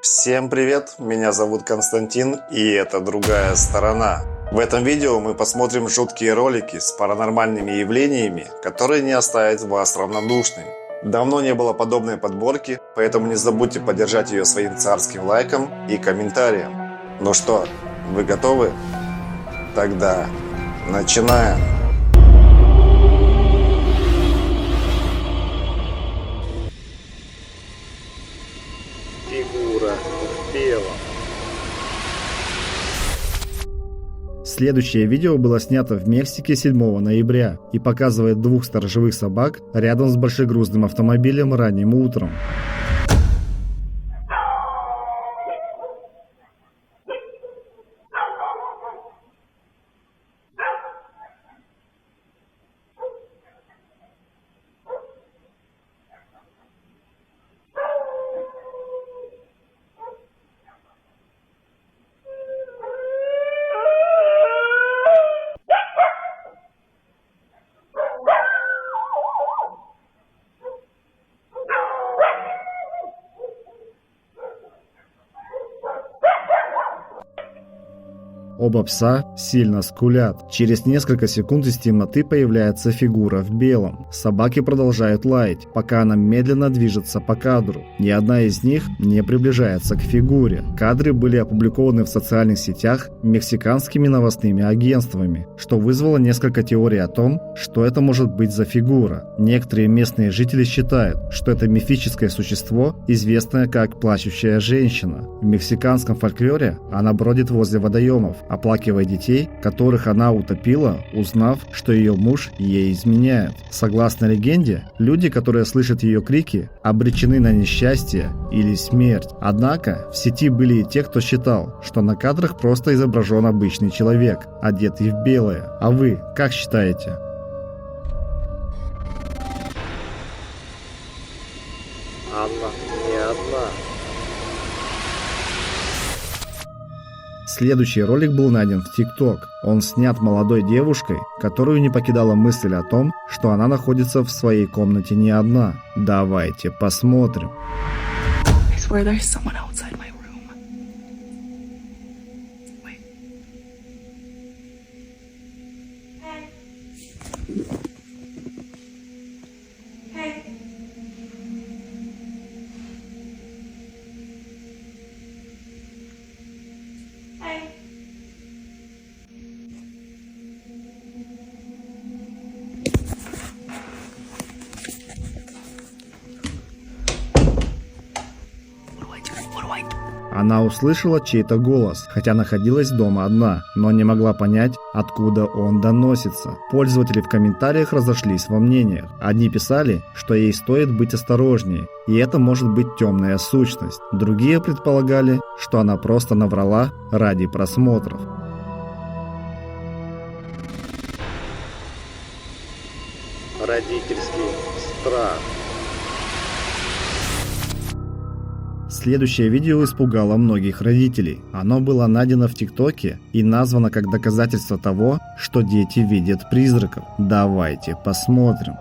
Всем привет, меня зовут Константин, и это «Другая сторона». В этом видео мы посмотрим жуткие ролики с паранормальными явлениями, которые не оставят вас равнодушными. Давно не было подобной подборки, поэтому не забудьте поддержать ее своим царским лайком и комментарием. Ну что, вы готовы? Тогда начинаем! Фигура в белом. Следующее видео было снято в Мексике 7 ноября и показывает двух сторожевых собак рядом с большегрузным автомобилем ранним утром. Оба пса сильно скулят. Через несколько секунд из темноты появляется фигура в белом. Собаки продолжают лаять, пока она медленно движется по кадру. Ни одна из них не приближается к фигуре. Кадры были опубликованы в социальных сетях мексиканскими новостными агентствами, что вызвало несколько теорий о том, что это может быть за фигура. Некоторые местные жители считают, что это мифическое существо, известное как плачущая женщина. В мексиканском фольклоре она бродит возле водоемов, оплакивая детей, которых она утопила, узнав, что ее муж ей изменяет. Согласно легенде, люди, которые слышат ее крики, обречены на несчастье или смерть. Однако в сети были и те, кто считал, что на кадрах просто изображен обычный человек, одетый в белое. А вы как считаете? Анна не одна. Следующий ролик был найден в TikTok. Он снят молодой девушкой, которую не покидала мысль о том, что она находится в своей комнате не одна. Давайте посмотрим. Она услышала чей-то голос, хотя находилась дома одна, но не могла понять, откуда он доносится. Пользователи в комментариях разошлись во мнениях. Одни писали, что ей стоит быть осторожнее, и это может быть темная сущность. Другие предполагали, что она просто наврала ради просмотров. Родительский страх. Следующее видео испугало многих родителей. Оно было найдено в ТикТоке и названо как доказательство того, что дети видят призраков. Давайте посмотрим.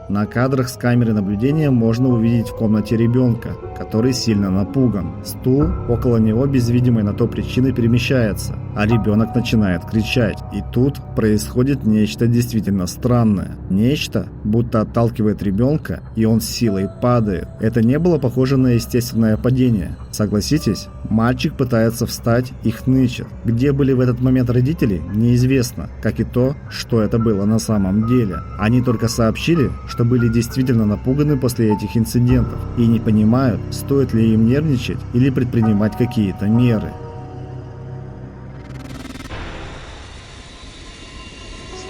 На кадрах с камеры наблюдения можно увидеть в комнате ребенка, который сильно напуган. Стул около него без видимой на то причины перемещается, а ребенок начинает кричать. И тут происходит нечто действительно странное. Нечто, будто отталкивает ребенка, и он с силой падает. Это не было похоже на естественное падение. Согласитесь, мальчик пытается встать и хнычет. Где были в этот момент родители, неизвестно, как и то, что это было на самом деле. Они только сообщили, что были действительно напуганы после этих инцидентов и не понимают, стоит ли им нервничать или предпринимать какие-то меры.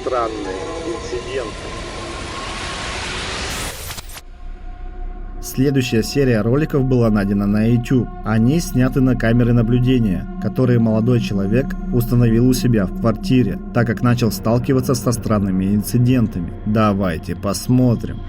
Странные инциденты. Следующая серия роликов была найдена на YouTube. Они сняты на камеры наблюдения, которые молодой человек установил у себя в квартире, так как начал сталкиваться со странными инцидентами. Давайте посмотрим.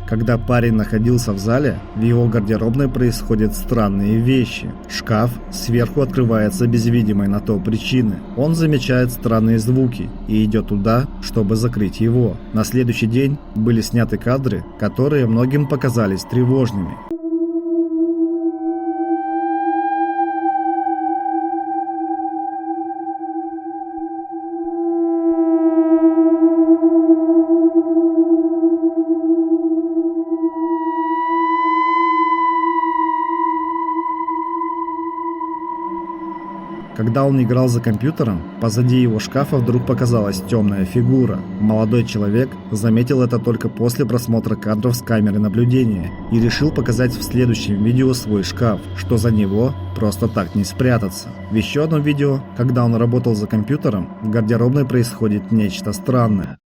Когда парень находился в зале, в его гардеробной происходят странные вещи. Шкаф сверху открывается без видимой на то причины. Он замечает странные звуки и идет туда, чтобы закрыть его. На следующий день были сняты кадры, которые многим показались тревожными. Когда он играл за компьютером, позади его шкафа вдруг показалась темная фигура. Молодой человек заметил это только после просмотра кадров с камеры наблюдения и решил показать в следующем видео свой шкаф, что за него просто так не спрятаться. В еще одном видео, когда он работал за компьютером, в гардеробной происходит нечто странное.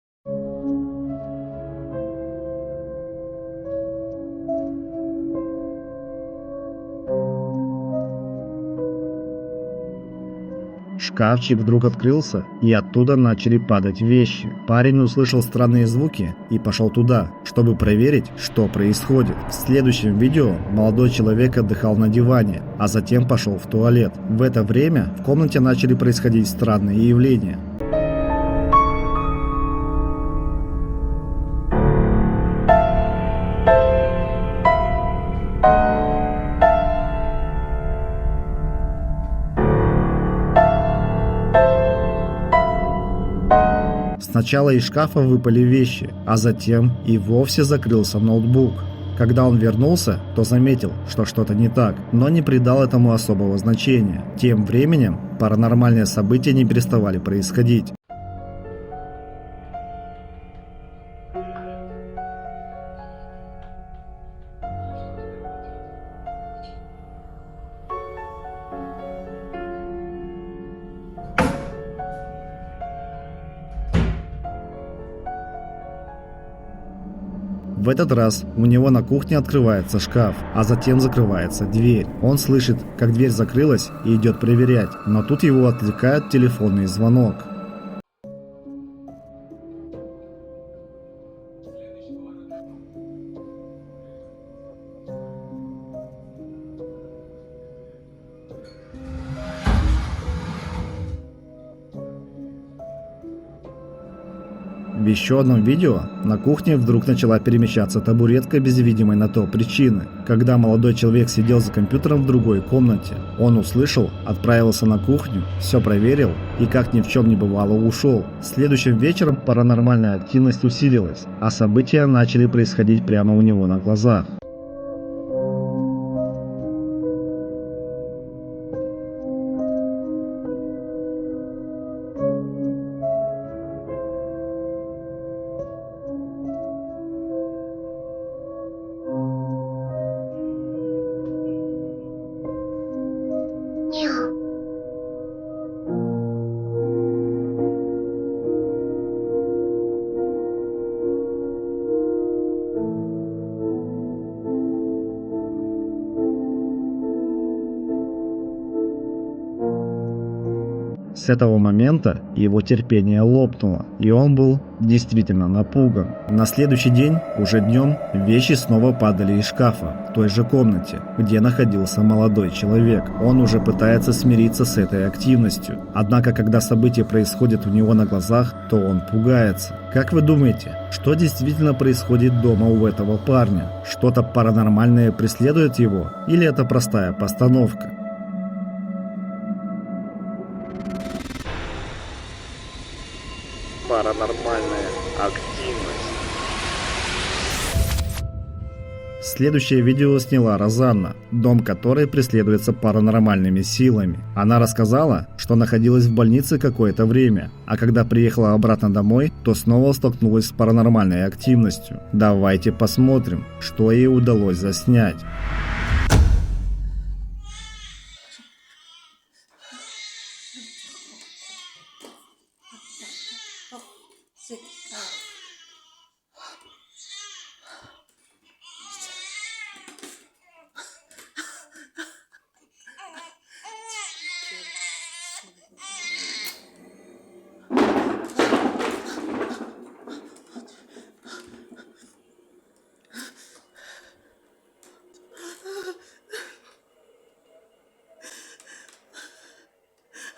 Шкафчик вдруг открылся, и оттуда начали падать вещи. Парень услышал странные звуки и пошел туда, чтобы проверить, что происходит. В следующем видео молодой человек отдыхал на диване, а затем пошел в туалет. В это время в комнате начали происходить странные явления. Сначала из шкафа выпали вещи, а затем и вовсе закрылся ноутбук. Когда он вернулся, то заметил, что что-то не так, но не придал этому особого значения. Тем временем паранормальные события не переставали происходить. В этот раз у него на кухне открывается шкаф, а затем закрывается дверь. Он слышит, как дверь закрылась и идет проверять, но тут его отвлекает телефонный звонок. В еще одном видео на кухне вдруг начала перемещаться табуретка без видимой на то причины. Когда молодой человек сидел за компьютером в другой комнате, он услышал, отправился на кухню, все проверил и как ни в чем не бывало ушел. Следующим вечером паранормальная активность усилилась, а события начали происходить прямо у него на глазах. С этого момента его терпение лопнуло, и он был действительно напуган. На следующий день, уже днем, вещи снова падали из шкафа, в той же комнате, где находился молодой человек. Он уже пытается смириться с этой активностью. Однако, когда события происходят у него на глазах, то он пугается. Как вы думаете, что действительно происходит дома у этого парня? Что-то паранормальное преследует его? Или это простая постановка? Паранормальная активность. Следующее видео сняла Розанна, дом которой преследуется паранормальными силами. Она рассказала, что находилась в больнице какое-то время, а когда приехала обратно домой, то снова столкнулась с паранормальной активностью. Давайте посмотрим, что ей удалось заснять.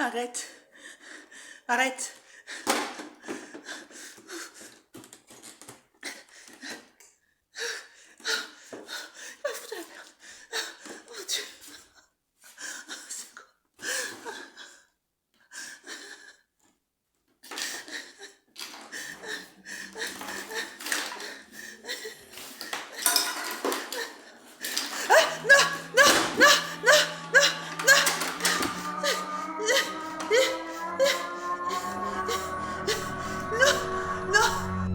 Arrête. Arrête. Va foutre la merde. Oh Dieu. C'est quoi?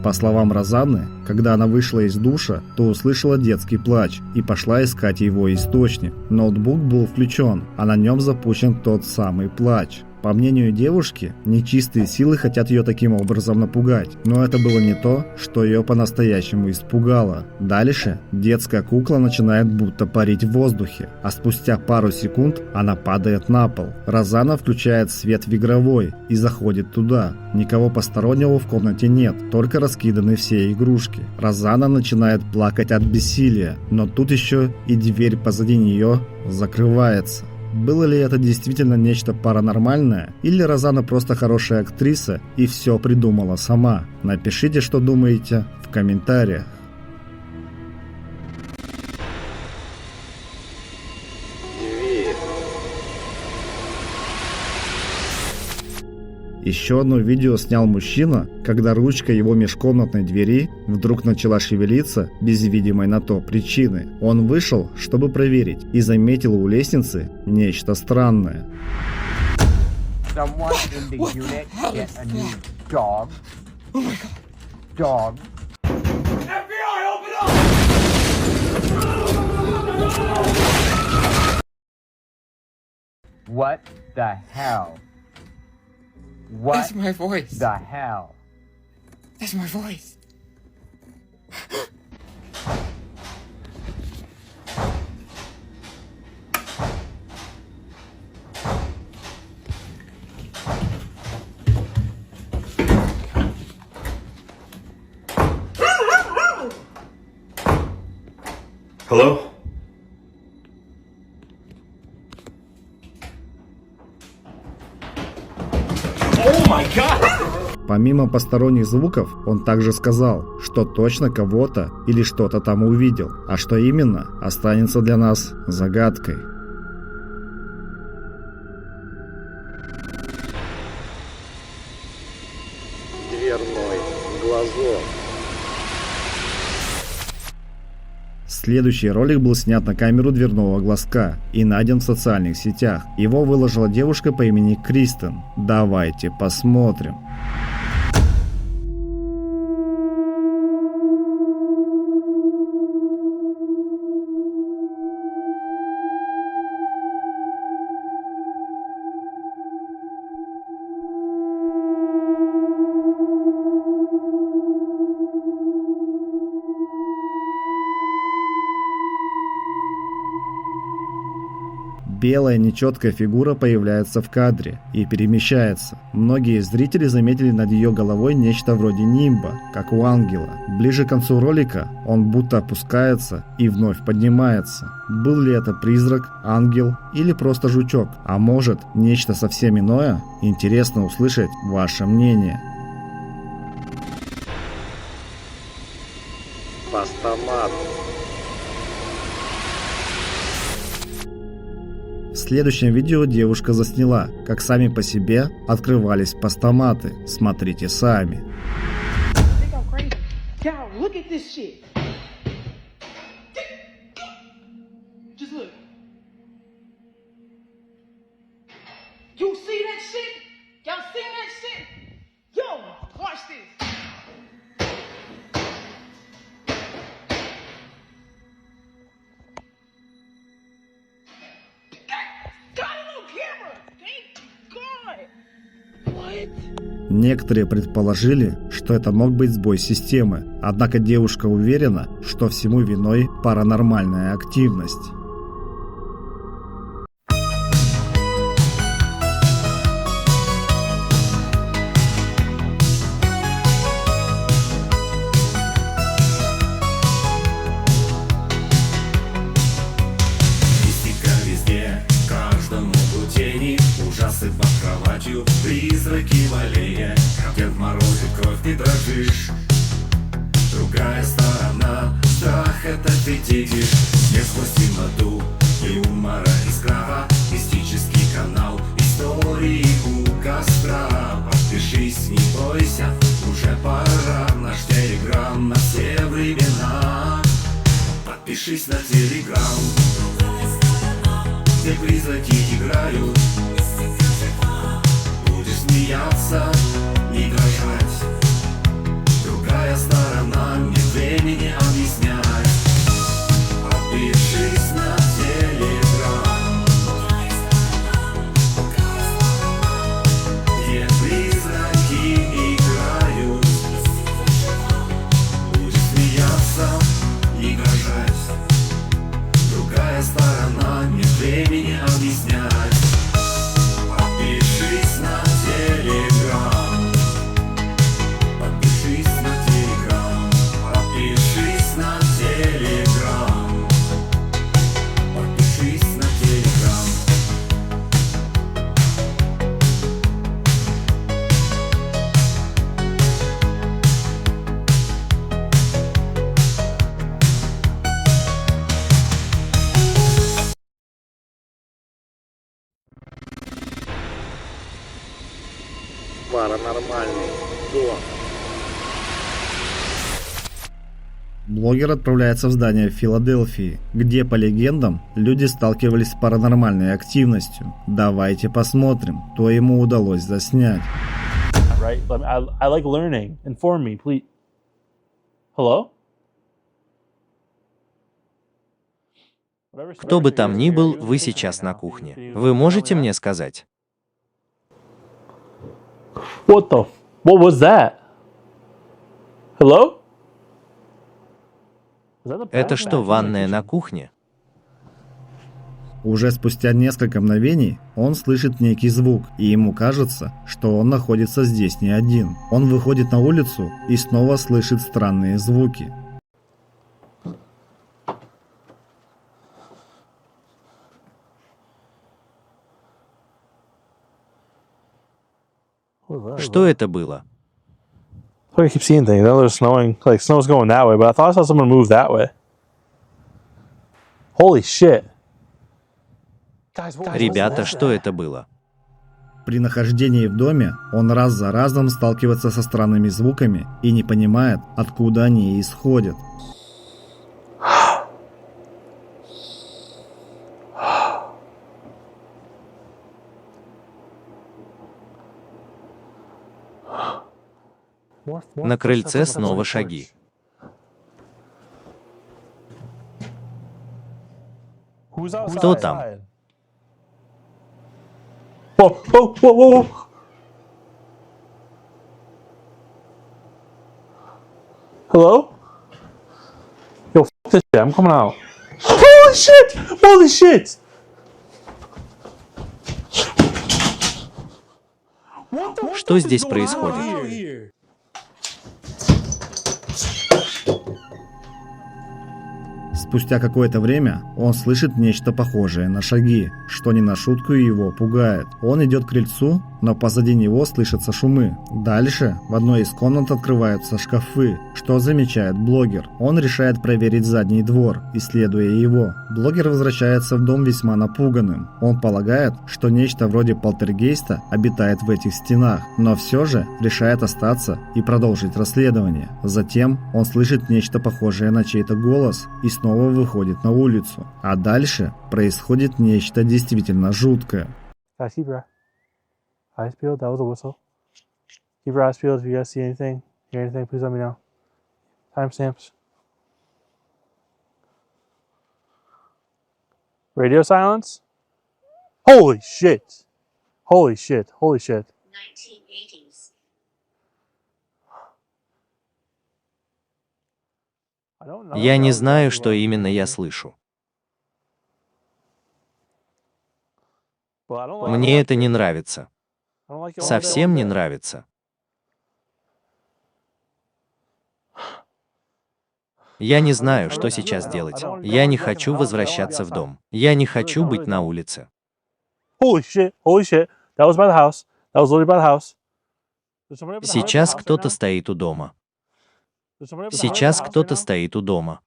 По словам Розанны, когда она вышла из душа, то услышала детский плач и пошла искать его источник. Ноутбук был включен, а на нем запущен тот самый плач. По мнению девушки, нечистые силы хотят ее таким образом напугать, но это было не то, что ее по-настоящему испугало. Дальше детская кукла начинает будто парить в воздухе, а спустя пару секунд она падает на пол. Розанна включает свет в игровой и заходит туда. Никого постороннего в комнате нет, только раскиданы все игрушки. Розанна начинает плакать от бессилия, но тут еще и дверь позади нее закрывается. Было ли это действительно нечто паранормальное, или Розанна просто хорошая актриса и все придумала сама? Напишите, что думаете в комментариях. Еще одно видео снял мужчина, когда ручка его межкомнатной двери вдруг начала шевелиться без видимой на то причины. Он вышел, чтобы проверить, и заметил у лестницы нечто странное. Someone in the unit get a new dog. Oh my god. Dog. FBI, open up! What the hell? What That's my voice. the hell? That's my voice. Hello? Помимо посторонних звуков, он также сказал, что точно кого-то или что-то там увидел, а что именно, останется для нас загадкой. Дверной глазок. Следующий ролик был снят на камеру дверного глазка и найден в социальных сетях. Его выложила девушка по имени Кристен. Давайте посмотрим. Белая нечеткая фигура появляется в кадре и перемещается. Многие зрители заметили над ее головой нечто вроде нимба, как у ангела. Ближе к концу ролика он будто опускается и вновь поднимается. Был ли это призрак, ангел или просто жучок? А может, нечто совсем иное? Интересно услышать ваше мнение. Постамат. В следующем видео девушка засняла, как сами по себе открывались постаматы. Смотрите сами. Think I'm crazy. Cal, look at this shit. Just look. You see that shit? Y'all seen that shit? Yo, watch this. Got it on camera. Thank God. What? Некоторые предположили, что это мог быть сбой системы, однако девушка уверена, что всему виной паранормальная активность. Мистика везде, каждому тени, ужасы под кроватью, призраки в аллее. Дед морозит кровь, ты дрожишь. Другая сторона, страх это ты видишь. Не сквозь темноту и юмора искра. Мистический канал, истории у костра. Подпишись, не бойся, уже пора. Наш телеграм на все времена. Подпишись на телеграм, где призраки играют. Будешь смеяться, не дрожать. Другая сторона, мне времени объяснять. Подпишись на телеграм, где призраки играют. Будешь смеяться, не дрожать. Другая сторона, нет времени объяснять. Подпишись на телеграм. Подпишись на телеграм. Подпишись на телеграм. Подпишись на телеграм. Паранормальный дом. Блогер отправляется в здание в Филадельфии, где, по легендам, люди сталкивались с паранормальной активностью. Давайте посмотрим, что ему удалось заснять. Right? I like learning. Inform me, please. Hello? Кто бы там ни был, вы сейчас на кухне. Вы можете мне сказать? What was that? Hello? Это что, ванная на кухне? Уже спустя несколько мгновений он слышит некий звук, и ему кажется, что он находится здесь не один. Он выходит на улицу и снова слышит странные звуки. Что это было? I keep seeing things. Now there's snowing. Like snow's going that way, but I thought I saw someone move that way. Holy shit. Ребята, что это было? При нахождении в доме он раз за разом сталкивается со странными звуками и не понимает, откуда они исходят. На крыльце снова шаги. Кто там? Whoa, whoa, whoa, whoa. Hello? Yo, f this shit. I'm coming out. Holy shit! Holy shit! Что здесь происходит? Спустя какое-то время он слышит нечто похожее на шаги, что не на шутку его пугает. Он идет к крыльцу, но позади него слышатся шумы. Дальше в одной из комнат открываются шкафы, что замечает блогер. Он решает проверить задний двор, исследуя его. Блогер возвращается в дом весьма напуганным. Он полагает, что нечто вроде полтергейста обитает в этих стенах, но все же решает остаться и продолжить расследование. Затем он слышит нечто похожее на чей-то голос и снова выходит на улицу. А дальше происходит нечто действительно жуткое. Guys, keep your eyes peeled. That was a whistle. Keep your eyes peeled. If you guys see anything, hear anything, please let me know. Timestamps. Radio silence. Holy shit. Holy shit. Holy shit. 1980s. Я не знаю, что именно я слышу. Мне это не нравится. Совсем не нравится. Я не знаю, что сейчас делать. Я не хочу возвращаться в дом. Я не хочу быть на улице. Holy shit. Holy shit. That was by the house. That was literally by the house. Сейчас кто-то стоит у дома. Сейчас кто-то стоит у дома.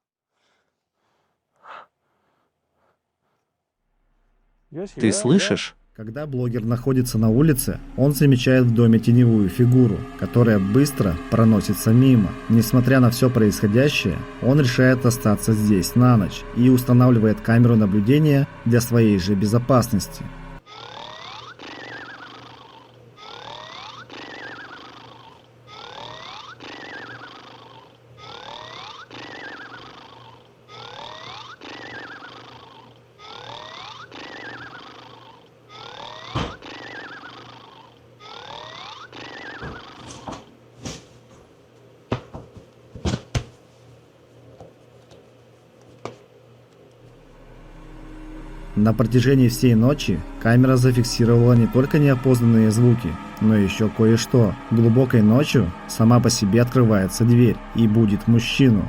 Ты слышишь? Когда блогер находится на улице, он замечает в доме теневую фигуру, которая быстро проносится мимо. Несмотря на все происходящее, он решает остаться здесь на ночь и устанавливает камеру наблюдения для своей же безопасности. На протяжении всей ночи камера зафиксировала не только неопознанные звуки, но еще кое-что. Глубокой ночью сама по себе открывается дверь и будит мужчину.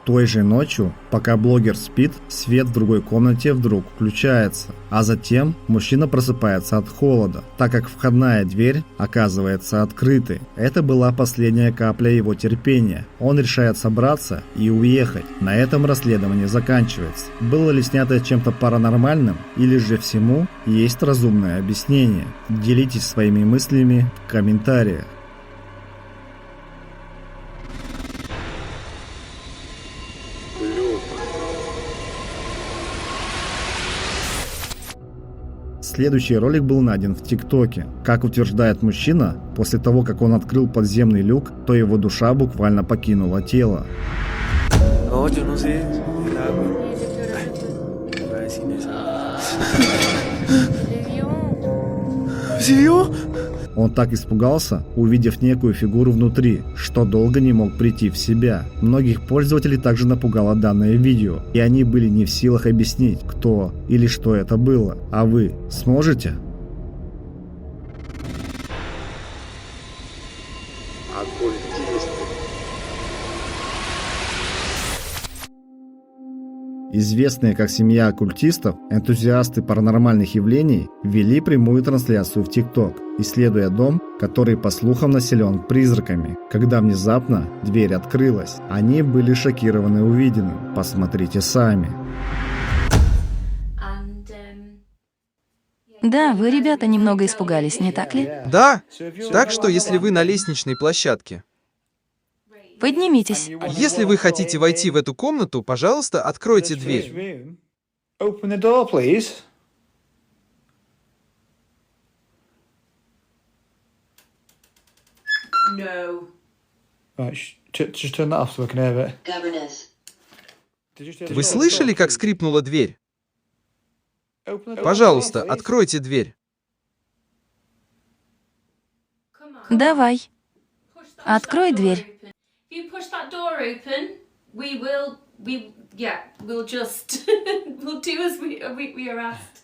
Той же ночью, пока блогер спит, свет в другой комнате вдруг включается, а затем мужчина просыпается от холода, так как входная дверь оказывается открытой. Это была последняя капля его терпения. Он решает собраться и уехать. На этом расследование заканчивается. Было ли снято чем-то паранормальным, или же всему есть разумное объяснение? Делитесь своими мыслями в комментариях. Следующий ролик был найден в ТикТоке. Как утверждает мужчина, после того, как он открыл подземный люк, то его душа буквально покинула тело. Он так испугался, увидев некую фигуру внутри, что долго не мог прийти в себя. Многих пользователей также напугало данное видео, и они были не в силах объяснить, кто или что это было. А вы сможете? оккультисты. Известные как семья оккультистов, энтузиасты паранормальных явлений вели прямую трансляцию в ТикТок, исследуя дом, который по слухам населен призраками. Когда внезапно дверь открылась, они были шокированы увиденным. Посмотрите сами. Да, вы, ребята, немного испугались, не так ли? Да. Так что, если вы на лестничной площадке, Поднимитесь. если вы хотите войти в эту комнату, пожалуйста, откройте дверь. Open the door, please. No. Right, just turn that off so I can hear it. Вы слышали, как скрипнула дверь? Пожалуйста, откройте дверь. Давай. Открой дверь. If you push that door open, we'll just, we'll do as we are asked.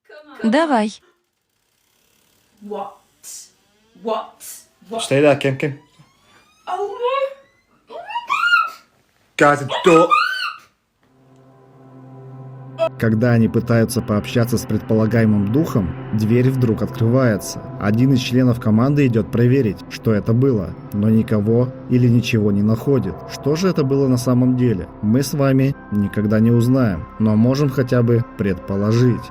Come on. Давай. What? Stay there, Kim. Oh no! Guys, the door. Когда они пытаются пообщаться с предполагаемым духом, дверь вдруг открывается. Один из членов команды идет проверить, что это было, но никого или ничего не находит. Что же это было на самом деле? Мы с вами никогда не узнаем, но можем хотя бы предположить.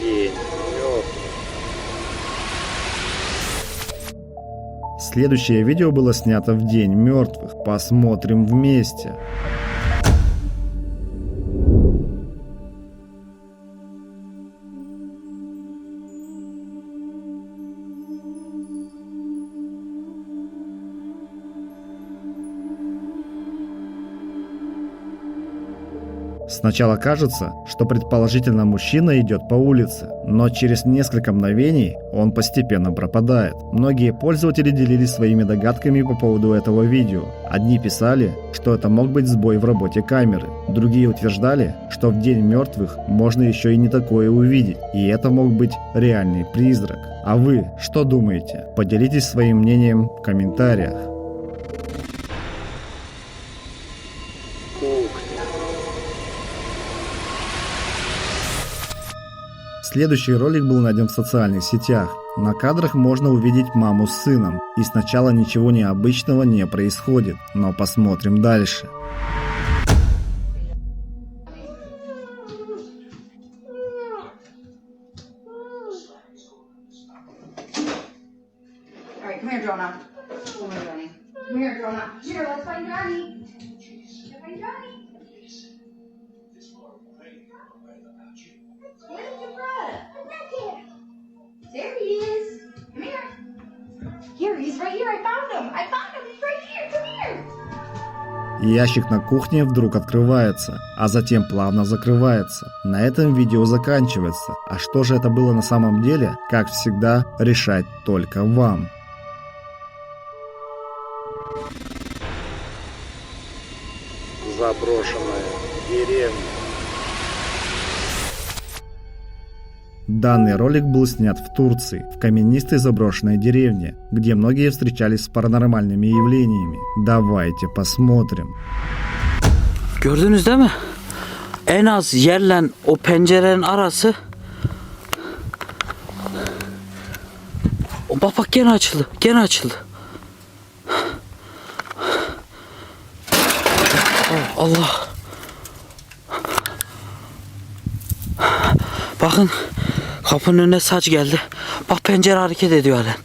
День мертвых. Следующее видео было снято в День мертвых. Посмотрим вместе. Сначала кажется, что предположительно мужчина идет по улице, но через несколько мгновений он постепенно пропадает. Многие пользователи делились своими догадками по поводу этого видео. Одни писали, что это мог быть сбой в работе камеры. Другие утверждали, что в День мертвых можно еще и не такое увидеть, и это мог быть реальный призрак. А вы что думаете? Поделитесь своим мнением в комментариях. Следующий ролик был найден в социальных сетях. На кадрах можно увидеть маму с сыном, и сначала ничего необычного не происходит, но посмотрим дальше. There he is. Come here. Here, he's right here. I found him. He's right here. Come here. Ящик на кухне вдруг открывается, а затем плавно закрывается. На этом видео заканчивается. А что же это было на самом деле, как всегда, решать только вам. Заброшенная деревня. Данный ролик был снят в Турции, в каменистой заброшенной деревне, где многие встречались с паранормальными явлениями. Давайте посмотрим. Gördünüz değil mi? En az yerle o pencerenin arası. O bak gene açıldı. Gene açıldı. Oh, Allah. Bakın. Kapının önüne saç geldi. Bak pencere hareket ediyor halen.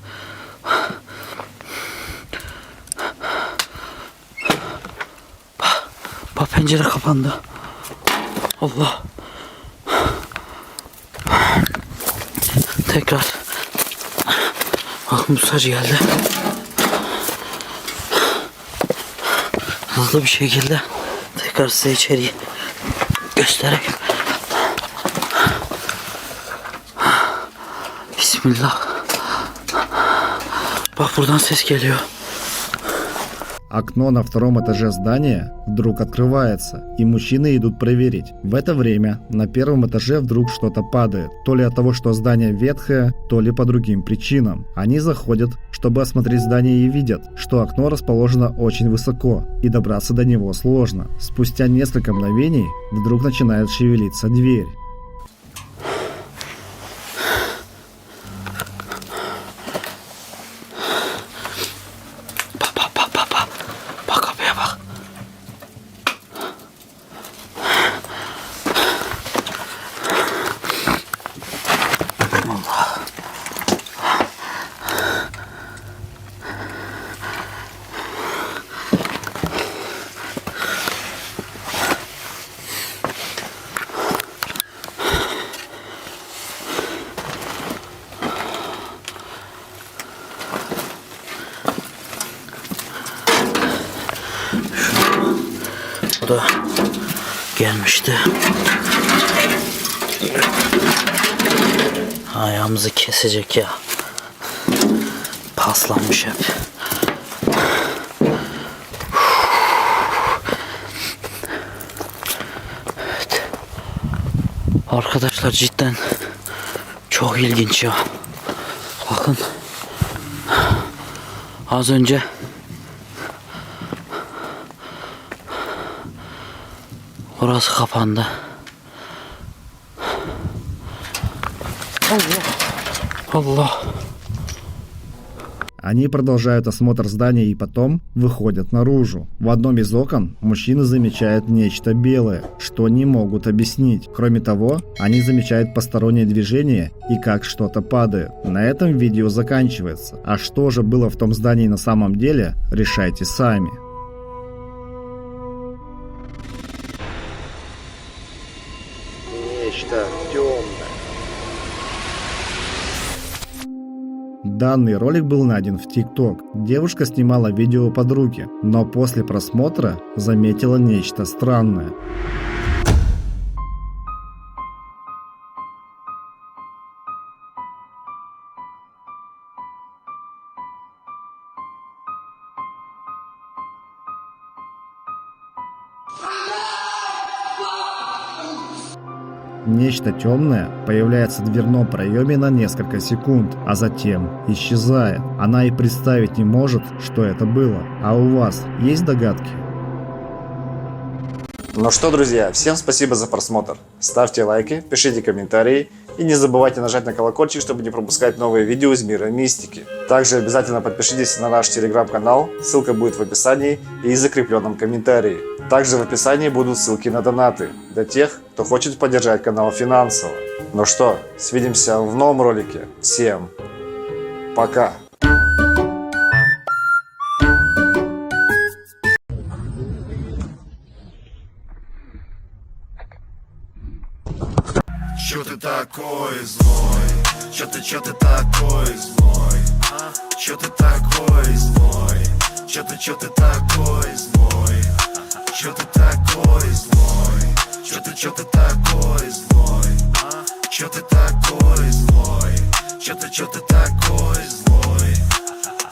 Bak pencere kapandı. Allah. Tekrar. Bakın bu saç geldi. Hızlı bir şekilde tekrar size içeriği göstereyim. Bismillah. Bak buradan ses geliyor. Окно на втором этаже здания вдруг открывается, и мужчины идут проверить. В это время на первом этаже вдруг что-то падает, то ли от того, что здание ветхое, то ли по другим причинам. Они заходят, чтобы осмотреть здание, и видят, что окно расположено очень высоко, и добраться до него сложно. Спустя несколько мгновений вдруг начинает шевелиться дверь. Bu da gelmişti. Ayağımızı kesecek ya. Paslanmış hep. Evet. Arkadaşlar cidden çok ilginç ya. Bakın. Az önce orası kapandı. Allah. Они продолжают осмотр здания и потом выходят наружу. В одном из окон мужчины замечают нечто белое, что не могут объяснить. Кроме того, они замечают постороннее движение и как что-то падает. На этом видео заканчивается. А что же было в том здании на самом деле, решайте сами. Нечто темное. Данный ролик был найден в TikTok. Девушка снимала видео подруги, но после просмотра заметила нечто странное. Нечто темное появляется в дверном проеме на несколько секунд, а затем исчезает. Она и представить не может, что это было. А у вас есть догадки? Ну что, друзья, всем спасибо за просмотр. Ставьте лайки, пишите комментарии и не забывайте нажать на колокольчик, чтобы не пропускать новые видео из мира мистики. Также обязательно подпишитесь на наш телеграм-канал, ссылка будет в описании и закрепленном комментарии. Также в описании будут ссылки на донаты для тех, кто хочет поддержать канал финансово. Ну что, свидимся в новом ролике. Всем пока! Чё ты такой злой? Чё ты такой злой? Чё ты такой злой? Чё ты такой злой? Чё ты такой злой? Чё ты такой злой? Чё ты такой злой? Чё ты такой?